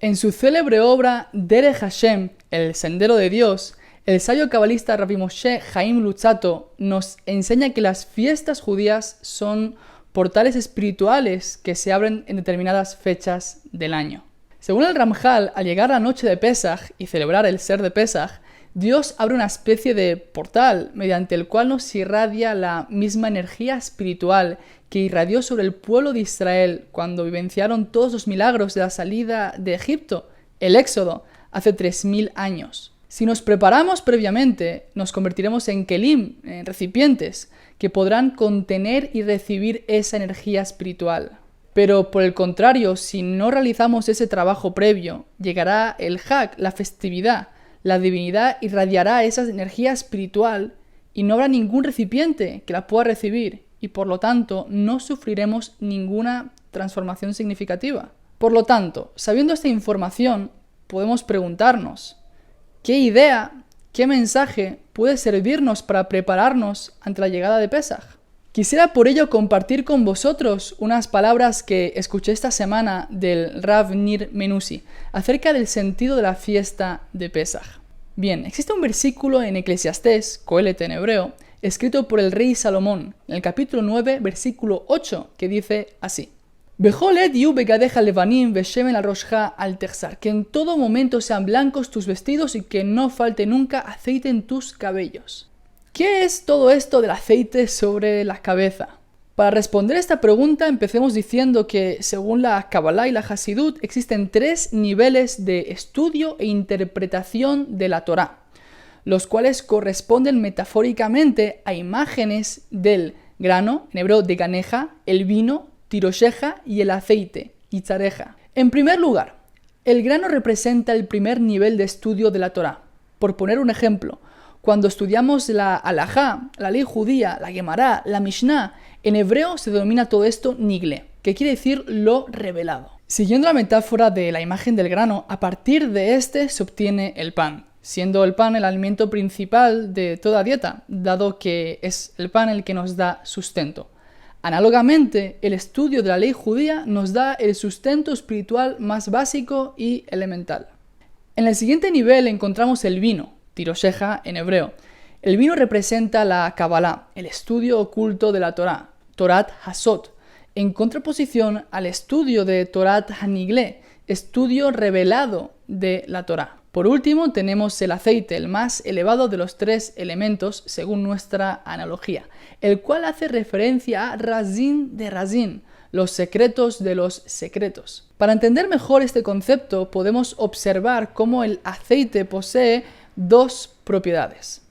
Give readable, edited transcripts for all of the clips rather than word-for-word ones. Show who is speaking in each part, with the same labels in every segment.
Speaker 1: En su célebre obra Derech Hashem, el sendero de Dios, el sabio cabalista Rabbi Moshe Chaim Luzzatto nos enseña que las fiestas judías son portales espirituales que se abren en determinadas fechas del año. Según el Ramjal, al llegar la noche de Pesaj y celebrar el Ser de Pesaj, Dios abre una especie de portal mediante el cual nos irradia la misma energía espiritual que irradió sobre el pueblo de Israel cuando vivenciaron todos los milagros de la salida de Egipto, el Éxodo, hace 3000 años. Si nos preparamos previamente, nos convertiremos en kelim, en recipientes, que podrán contener y recibir esa energía espiritual. Pero por el contrario, si no realizamos ese trabajo previo, llegará el Hag, la festividad. La divinidad irradiará esa energía espiritual y no habrá ningún recipiente que la pueda recibir y por lo tanto no sufriremos ninguna transformación significativa. Por lo tanto, sabiendo esta información, podemos preguntarnos, ¿qué idea, qué mensaje puede servirnos para prepararnos ante la llegada de Pesaj? Quisiera por ello compartir con vosotros unas palabras que escuché esta semana del Rav Nir Menusi acerca del sentido de la fiesta de Pesaj. Bien, existe un versículo en Eclesiastés, Coelet en hebreo, escrito por el rey Salomón, en el capítulo 9, versículo 8, que dice así: Bechol et yu begadeja levanim veshemen al roshcha al texar, que en todo momento sean blancos tus vestidos y que no falte nunca aceite en tus cabellos. ¿Qué es todo esto del aceite sobre la cabeza? Para responder a esta pregunta, empecemos diciendo que, según la Kabbalah y la Hasidut, existen 3 niveles de estudio e interpretación de la Torá, los cuales corresponden metafóricamente a imágenes del grano, en hebreo de ganeja, el vino, tirosheja y el aceite, itzareja. En primer lugar, el grano representa el primer nivel de estudio de la Torá. Por poner un ejemplo, cuando estudiamos la Halajá, la ley judía, la Gemara, la Mishnah, en hebreo se denomina todo esto nigle, que quiere decir lo revelado. Siguiendo la metáfora de la imagen del grano, a partir de este se obtiene el pan, siendo el pan el alimento principal de toda dieta, dado que es el pan el que nos da sustento. Análogamente, el estudio de la ley judía nos da el sustento espiritual más básico y elemental. En el siguiente nivel encontramos el vino, tirosheja en hebreo. El vino representa la Kabbalah, el estudio oculto de la Torá, Torat Hasot, en contraposición al estudio de Torat Hanigle, estudio revelado de la Torá. Por último, tenemos el aceite, el más elevado de los 3 elementos según nuestra analogía, el cual hace referencia a Razin de Razin, los secretos de los secretos. Para entender mejor este concepto, podemos observar cómo el aceite posee 2 propiedades.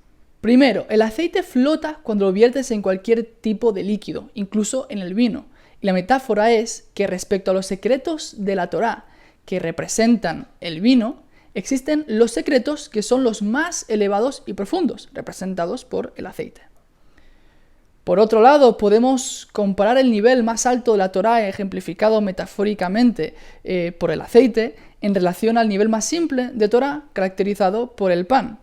Speaker 1: Primero, el aceite flota cuando lo viertes en cualquier tipo de líquido, incluso en el vino. Y la metáfora es que respecto a los secretos de la Torá, que representan el vino, existen los secretos que son los más elevados y profundos, representados por el aceite. Por otro lado, podemos comparar el nivel más alto de la Torá, ejemplificado metafóricamente por el aceite, en relación al nivel más simple de Torá, caracterizado por el pan.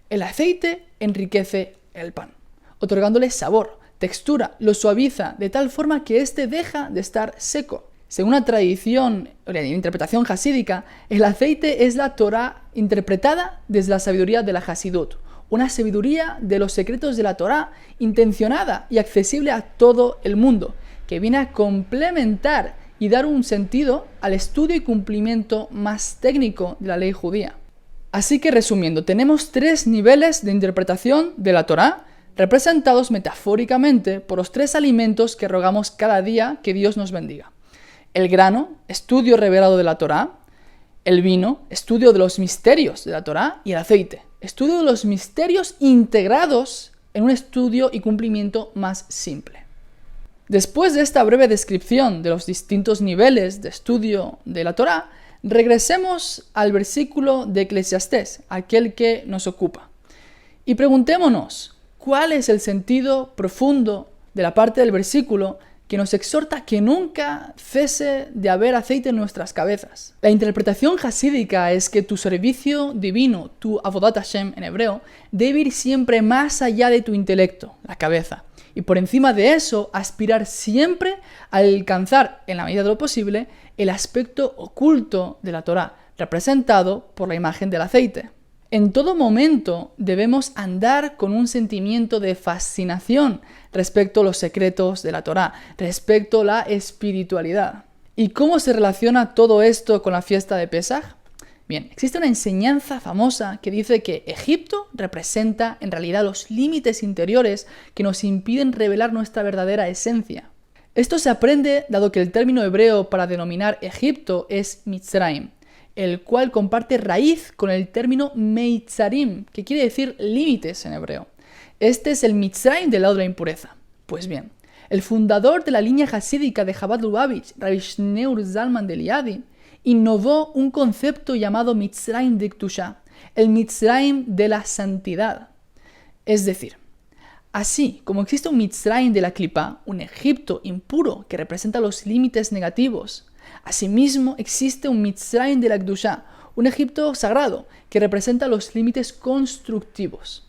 Speaker 1: El aceite enriquece el pan, otorgándole sabor, textura, lo suaviza de tal forma que éste deja de estar seco. Según la tradición o la interpretación hasídica, el aceite es la Torá interpretada desde la sabiduría de la Hasidut, una sabiduría de los secretos de la Torá intencionada y accesible a todo el mundo, que viene a complementar y dar un sentido al estudio y cumplimiento más técnico de la ley judía. Así que resumiendo, tenemos 3 niveles de interpretación de la Torá, representados metafóricamente por los 3 alimentos que rogamos cada día que Dios nos bendiga. El grano, estudio revelado de la Torá; el vino, estudio de los misterios de la Torá; y el aceite, estudio de los misterios integrados en un estudio y cumplimiento más simple. Después de esta breve descripción de los distintos niveles de estudio de la Torá, regresemos al versículo de Eclesiastés, aquel que nos ocupa, y preguntémonos, ¿cuál es el sentido profundo de la parte del versículo que nos exhorta que nunca cese de haber aceite en nuestras cabezas? La interpretación hasídica es que tu servicio divino, tu avodat Hashem en hebreo, debe ir siempre más allá de tu intelecto, la cabeza, y por encima de eso aspirar siempre a alcanzar, en la medida de lo posible, el aspecto oculto de la Torá, representado por la imagen del aceite. En todo momento debemos andar con un sentimiento de fascinación respecto a los secretos de la Torá, respecto a la espiritualidad. ¿Y cómo se relaciona todo esto con la fiesta de Pesaj? Bien, existe una enseñanza famosa que dice que Egipto representa en realidad los límites interiores que nos impiden revelar nuestra verdadera esencia. Esto se aprende dado que el término hebreo para denominar Egipto es Mitzrayim, el cual comparte raíz con el término Meitzarim, que quiere decir límites en hebreo. Este es el Mitzrayim del lado de la impureza. Pues bien, el fundador de la línea hasídica de Chabad Lubavitch, Rabbi Shneur Zalman de Liadi, innovó un concepto llamado Mitzrayim de K'tushá, el Mitzrayim de la santidad. Es decir, así como existe un Mitzrayim de la Klipá, un Egipto impuro que representa los límites negativos, asimismo existe un Mitzrayim de la K'tushá, un Egipto sagrado que representa los límites constructivos.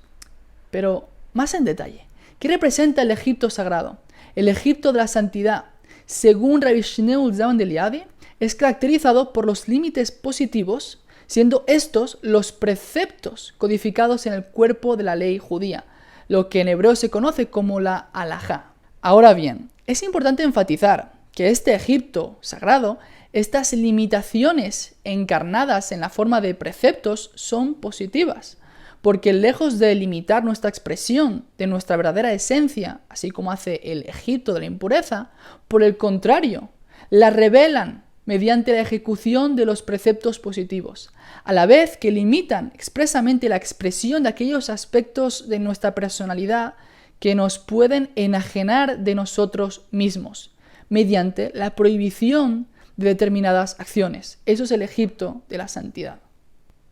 Speaker 1: Pero más en detalle, ¿qué representa el Egipto sagrado? El Egipto de la santidad, según Rabbi Shneur Zalman de Liadi, es caracterizado por los límites positivos, siendo estos los preceptos codificados en el cuerpo de la ley judía, lo que en hebreo se conoce como la halajá. Ahora bien, es importante enfatizar que este Egipto sagrado, estas limitaciones encarnadas en la forma de preceptos son positivas, porque lejos de limitar nuestra expresión de nuestra verdadera esencia, así como hace el Egipto de la impureza, por el contrario, la revelan mediante la ejecución de los preceptos positivos, a la vez que limitan expresamente la expresión de aquellos aspectos de nuestra personalidad que nos pueden enajenar de nosotros mismos, mediante la prohibición de determinadas acciones. Eso es el Egipto de la santidad.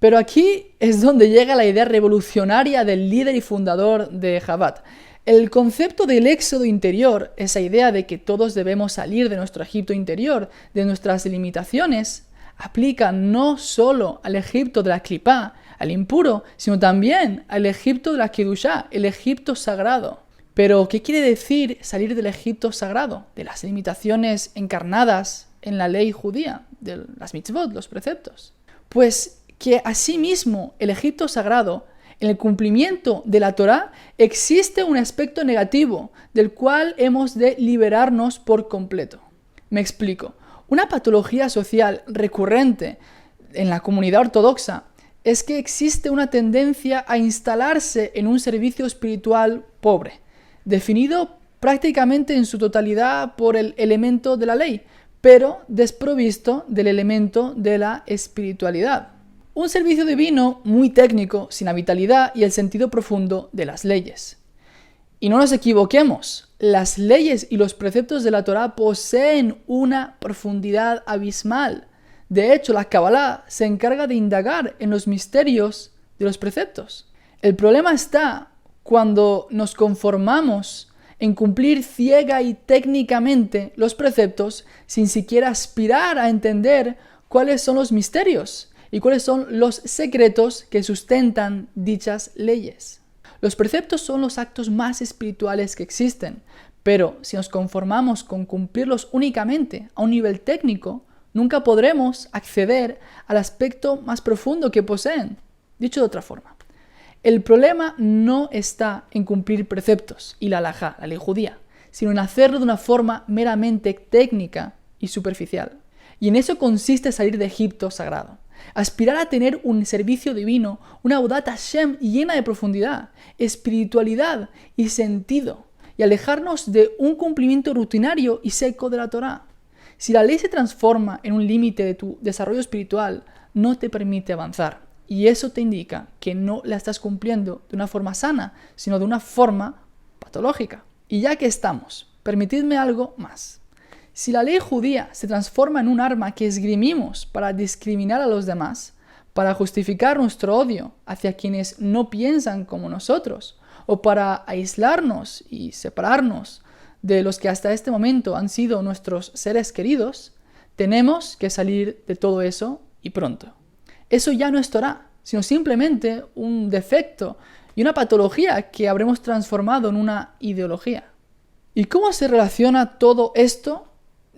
Speaker 1: Pero aquí es donde llega la idea revolucionaria del líder y fundador de Chabad. El concepto del éxodo interior, esa idea de que todos debemos salir de nuestro Egipto interior, de nuestras limitaciones, aplica no solo al Egipto de la Klipá, al impuro, sino también al Egipto de la Kedushá, el Egipto sagrado. Pero, ¿qué quiere decir salir del Egipto sagrado? De las limitaciones encarnadas en la ley judía, de las mitzvot, los preceptos. Pues que asimismo el Egipto sagrado, en el cumplimiento de la Torá, existe un aspecto negativo del cual hemos de liberarnos por completo. Me explico. Una patología social recurrente en la comunidad ortodoxa es que existe una tendencia a instalarse en un servicio espiritual pobre, definido prácticamente en su totalidad por el elemento de la ley, pero desprovisto del elemento de la espiritualidad. Un servicio divino muy técnico, sin la vitalidad y el sentido profundo de las leyes. Y no nos equivoquemos, las leyes y los preceptos de la Torá poseen una profundidad abismal. De hecho, la Kabbalah se encarga de indagar en los misterios de los preceptos. El problema está cuando nos conformamos en cumplir ciega y técnicamente los preceptos sin siquiera aspirar a entender cuáles son los misterios y cuáles son los secretos que sustentan dichas leyes. Los preceptos son los actos más espirituales que existen, pero si nos conformamos con cumplirlos únicamente a un nivel técnico, nunca podremos acceder al aspecto más profundo que poseen. Dicho de otra forma, el problema no está en cumplir preceptos y la halajá, la ley judía, sino en hacerlo de una forma meramente técnica y superficial. Y en eso consiste salir de Egipto sagrado. Aspirar a tener un servicio divino, una Avodat Hashem llena de profundidad, espiritualidad y sentido, y alejarnos de un cumplimiento rutinario y seco de la Torá. Si la ley se transforma en un límite de tu desarrollo espiritual, no te permite avanzar, y eso te indica que no la estás cumpliendo de una forma sana, sino de una forma patológica. Y ya que estamos, permitidme algo más. Si la ley judía se transforma en un arma que esgrimimos para discriminar a los demás, para justificar nuestro odio hacia quienes no piensan como nosotros, o para aislarnos y separarnos de los que hasta este momento han sido nuestros seres queridos, tenemos que salir de todo eso y pronto. Eso ya no es Torá, sino simplemente un defecto y una patología que habremos transformado en una ideología. ¿Y cómo se relaciona todo esto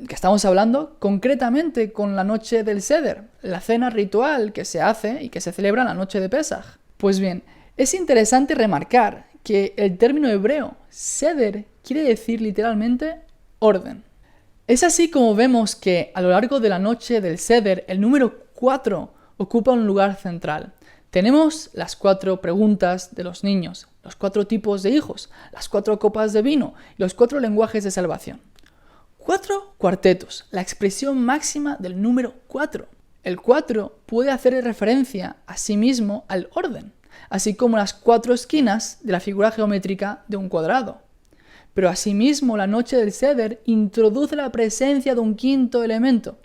Speaker 1: que estamos hablando concretamente con la noche del Seder, la cena ritual que se hace y que se celebra en la noche de Pesaj. Pues bien, es interesante remarcar que el término hebreo Seder quiere decir literalmente orden. Es así como vemos que a lo largo de la noche del Seder el número 4 ocupa un lugar central. Tenemos las 4 preguntas de los niños, los 4 tipos de hijos, las 4 copas de vino y los 4 lenguajes de salvación. 4 cuartetos, la expresión máxima del número 4. El 4 puede hacer referencia a sí mismo al orden, así como las 4 esquinas de la figura geométrica de un cuadrado. Pero asimismo la noche del Seder introduce la presencia de un quinto elemento,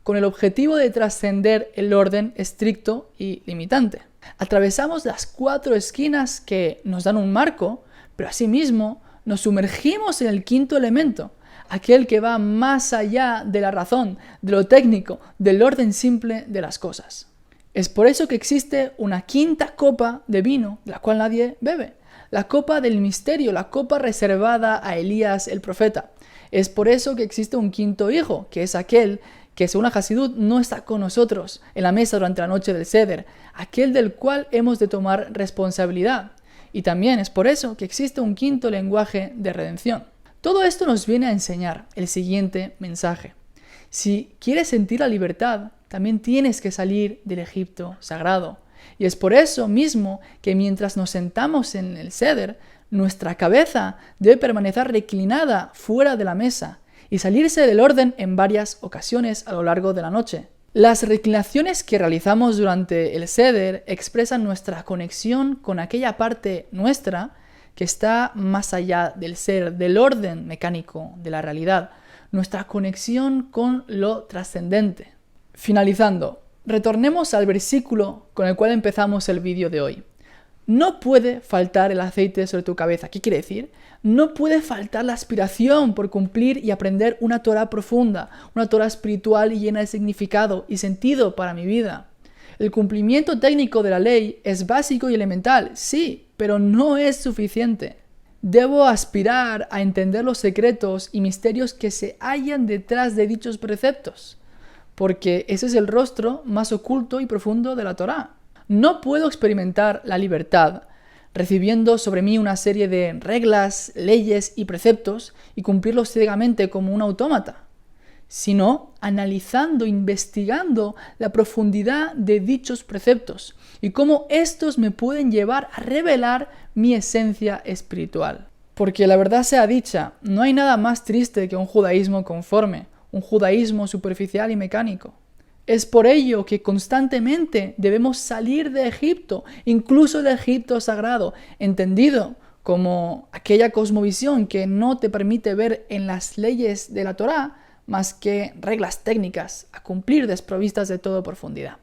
Speaker 1: con el objetivo de trascender el orden estricto y limitante. Atravesamos las 4 esquinas que nos dan un marco, pero asimismo nos sumergimos en el quinto elemento, aquel que va más allá de la razón, de lo técnico, del orden simple de las cosas. Es por eso que existe una quinta copa de vino, de la cual nadie bebe, la copa del misterio, la copa reservada a Elías el profeta. Es por eso que existe un quinto hijo, que es aquel que según la Hasidut no está con nosotros en la mesa durante la noche del Seder, aquel del cual hemos de tomar responsabilidad. Y también es por eso que existe un quinto lenguaje de redención. Todo esto nos viene a enseñar el siguiente mensaje. Si quieres sentir la libertad, también tienes que salir del Egipto sagrado. Y es por eso mismo que mientras nos sentamos en el Seder, nuestra cabeza debe permanecer reclinada fuera de la mesa y salirse del orden en varias ocasiones a lo largo de la noche. Las reclinaciones que realizamos durante el Seder expresan nuestra conexión con aquella parte nuestra que está más allá del ser, del orden mecánico de la realidad, nuestra conexión con lo trascendente. Finalizando, retornemos al versículo con el cual empezamos el vídeo de hoy. No puede faltar el aceite sobre tu cabeza. ¿Qué quiere decir? No puede faltar la aspiración por cumplir y aprender una Torá profunda, una Torá espiritual y llena de significado y sentido para mi vida. El cumplimiento técnico de la ley es básico y elemental, sí, pero no es suficiente. Debo aspirar a entender los secretos y misterios que se hallan detrás de dichos preceptos, porque ese es el rostro más oculto y profundo de la Torá. No puedo experimentar la libertad recibiendo sobre mí una serie de reglas, leyes y preceptos y cumplirlos ciegamente como un autómata, sino analizando, investigando la profundidad de dichos preceptos y cómo estos me pueden llevar a revelar mi esencia espiritual. Porque la verdad sea dicha, no hay nada más triste que un judaísmo conforme, un judaísmo superficial y mecánico. Es por ello que constantemente debemos salir de Egipto, incluso del Egipto sagrado, entendido como aquella cosmovisión que no te permite ver en las leyes de la Torá más que reglas técnicas a cumplir desprovistas de toda profundidad.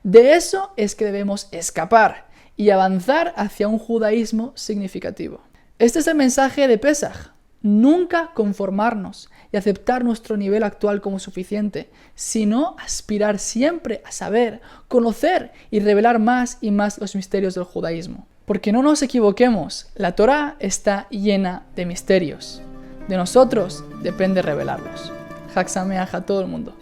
Speaker 1: De eso es que debemos escapar y avanzar hacia un judaísmo significativo. Este es el mensaje de Pesaj. Nunca conformarnos y aceptar nuestro nivel actual como suficiente, sino aspirar siempre a saber, conocer y revelar más y más los misterios del judaísmo. Porque no nos equivoquemos, la Torá está llena de misterios. De nosotros depende revelarlos. Hag Sameach a todo el mundo.